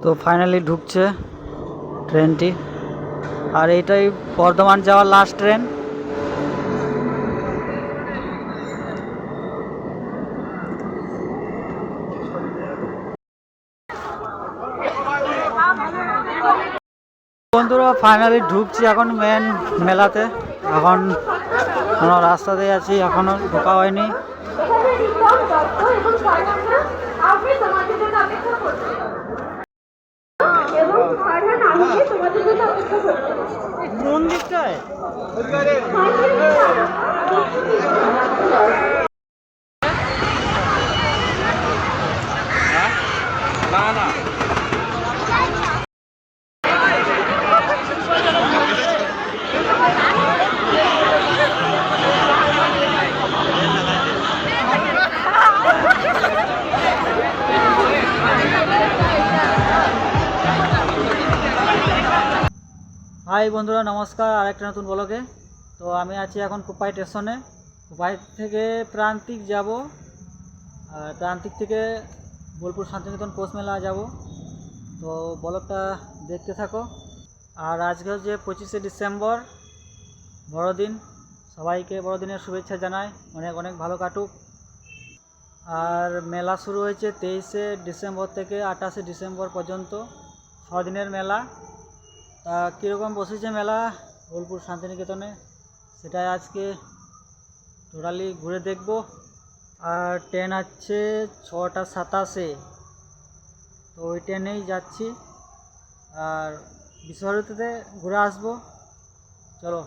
তো ফাইনালি ঢুকছে ট্রেনটি, আর এটাই বর্ধমান যাওয়ার লাস্ট ট্রেন। বন্ধুরা ফাইনালি ঢুকছি এখন মেন মেলাতে। এখন রাস্তাতেই আছি, এখনো ঢোকা হয়নি। কোন দিকটায়? না না হাই বন্ধুরা, নমস্কার আরেকটা নতুন ব্লগে। তো আমি আছি এখন কোপাই স্টেশনে। কোপাই থেকে প্রান্তিক যাব, আর প্রান্তিক থেকে বোলপুর শান্তিনিকেতন পৌষ মেলা যাব। তো ব্লগটা দেখতে থাকো। আর আজকে হচ্ছে 25শে ডিসেম্বর, বড়দিন। সবাইকে বড়দিনের শুভেচ্ছা জানাই, অনেক অনেক ভালো কাটুক। আর মেলা শুরু হয়েছে 23শে ডিসেম্বর থেকে 28শে ডিসেম্বর পর্যন্ত, 6 দিনের মেলা। তা কীরকম বসেছে মেলা বোলপুর শান্তিনিকেতনে, সেটাই আজকে টোটালি ঘুরে দেখব। আর ট্রেন আছে 6টা 27-এ, তো ওই ট্রেনেই যাচ্ছি। আর বিশ্বভারতীতে ঘুরে আসবো, চলো।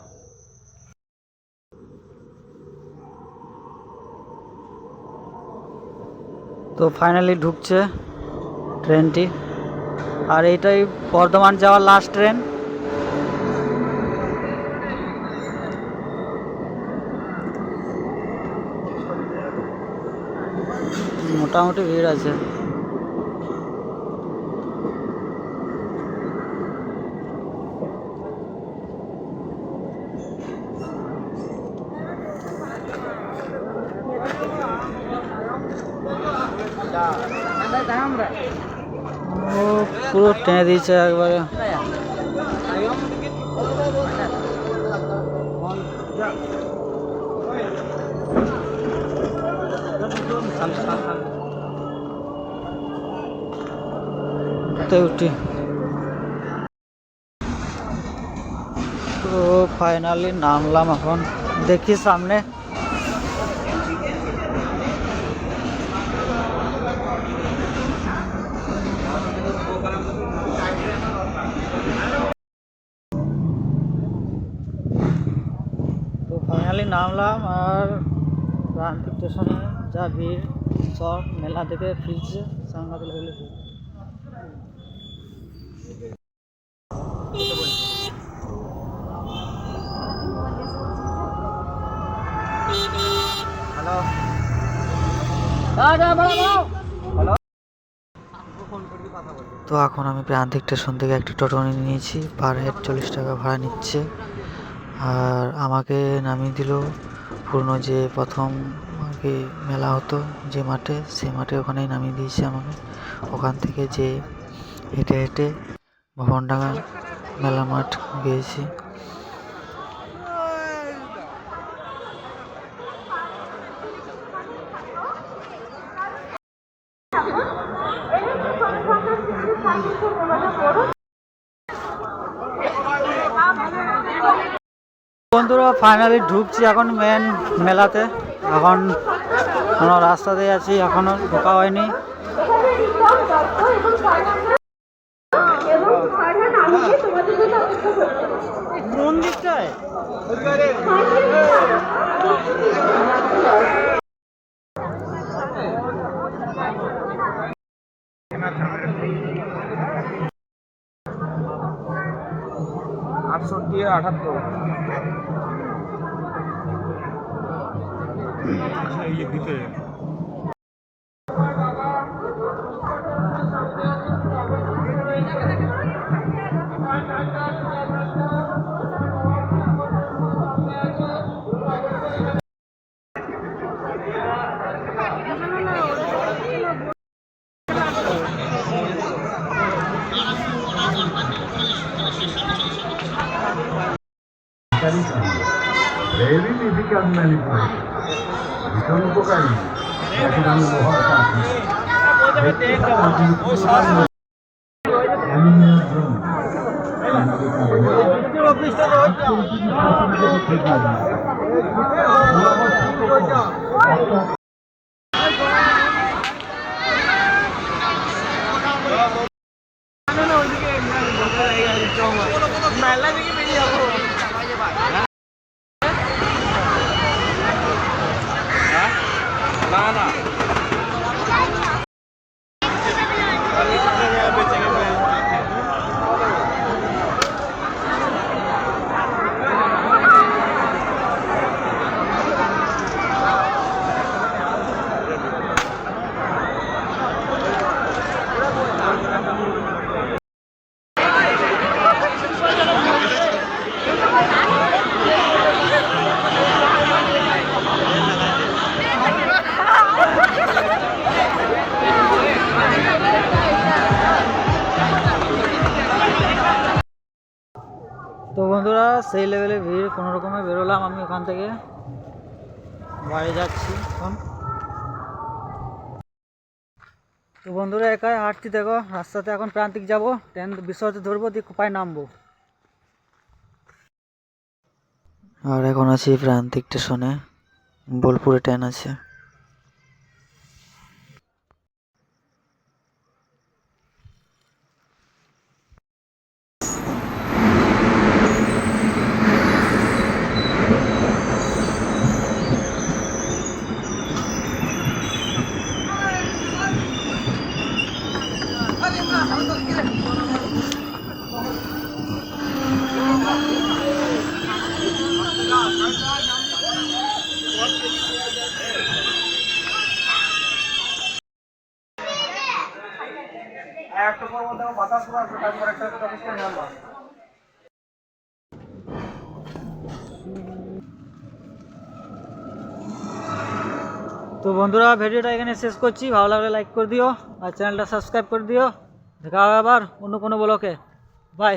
তো ফাইনালি ঢুকছে ট্রেনটি, আর এইটাই বর্ধমান যাওয়ার লাস্ট ট্রেন। মোটামুটি ভিড় আছে। ও পুরো টেনে দিয়েছে একবারে। উঠি তো ফাইনালি নামলাম, এখন দেখি সামনে। তো ফাইনালি নামলাম, আর প্রান্তিক স্টেশনে যা ভিড়, সব মেলা দেখে ফিরছে সাংঘাতিক লাগলে ভিড়। Hello hello. তো এখন আমি প্রান্তিক স্টেশন থেকে একটা টোটো নিয়েছি, পার হেড 40 টাকা ভাড়া নিচ্ছে। আর আমাকে নামিয়ে দিল পুরনো যে প্রথম আর কি মেলা হতো যে মাঠে, সেই মাঠে ওখানেই নামিয়ে দিয়েছে আমাকে। ওখান থেকে যে হেঁটে হেঁটে ভবনডাঙ্গা মেলা মাঠ গিয়েছি। বন্ধুরা ফাইনালি ঢুকছি এখন মেন মেলাতে। এখন রাস্তাতেই আছি, এখনো ঢোকা হয়নি। কোন দিকটায়? 68 78 ये ভিতরে। কেমিক্যাল ম্যানিপুলেশন ভীষণ উপকারী। এখন আমি লোহার কাজ অ্যানিমিয়ার জন্য তো বন্ধুরা, সেই লেভেলে ভিড়, কোনো রকমে বেরোলাম আমি ওখান থেকে, বাড়ি যাচ্ছি এখন। তো বন্ধুরা, একাই হাঁটছি, দেখো রাস্তাতে এখন প্রান্তিক যাব, ট্রেন বিশ্বতে ধরবো, দিয়ে কোপায় নামবো। আর এখন আছি প্রান্তিক স্টেশনে, বোলপুরে ট্রেন আছে। তো বন্ধুরা, ভিডিওটা এখানে শেষ করছি। ভালো লাগলে লাইক করে দিও আর চ্যানেলটা সাবস্ক্রাইব করে দিও। দেখা হবে আবার অন্য কোনো ব্লগে। বাই।